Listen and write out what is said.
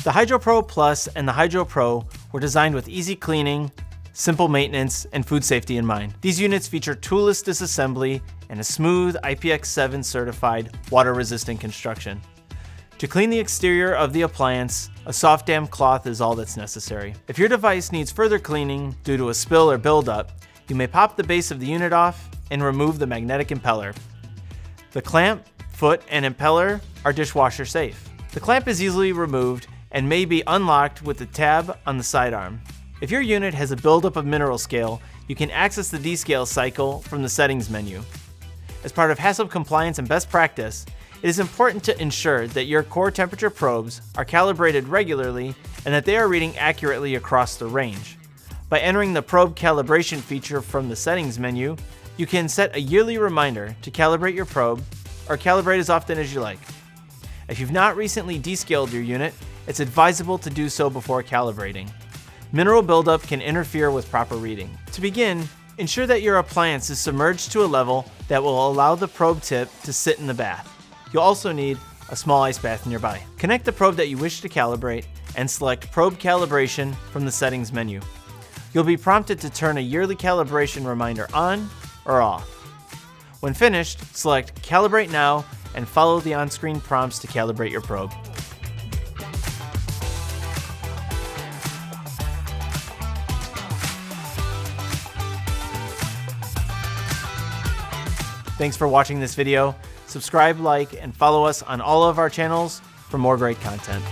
The HydroPro Plus and the HydroPro were designed with easy cleaning, simple maintenance, and food safety in mind. These units feature toolless disassembly and a smooth IPX7 certified water-resistant construction. To clean the exterior of the appliance, a soft damp cloth is all that's necessary. If your device needs further cleaning due to a spill or buildup, you may pop the base of the unit off and remove the magnetic impeller. The clamp, foot, and impeller are dishwasher safe. The clamp is easily removed and may be unlocked with the tab on the sidearm. If your unit has a buildup of mineral scale, you can access the descale cycle from the settings menu. As part of HACCP compliance and best practice, it is important to ensure that your core temperature probes are calibrated regularly and that they are reading accurately across the range. By entering the Probe Calibration feature from the settings menu, you can set a yearly reminder to calibrate your probe or calibrate as often as you like. If you've not recently descaled your unit, it's advisable to do so before calibrating. Mineral buildup can interfere with proper reading. To begin, ensure that your appliance is submerged to a level that will allow the probe tip to sit in the bath. You'll also need a small ice bath nearby. Connect the probe that you wish to calibrate and select Probe Calibration from the settings menu. You'll be prompted to turn a yearly calibration reminder on or off. When finished, select Calibrate Now and follow the on-screen prompts to calibrate your probe. Thanks for watching this video. Subscribe, like, and follow us on all of our channels for more great content.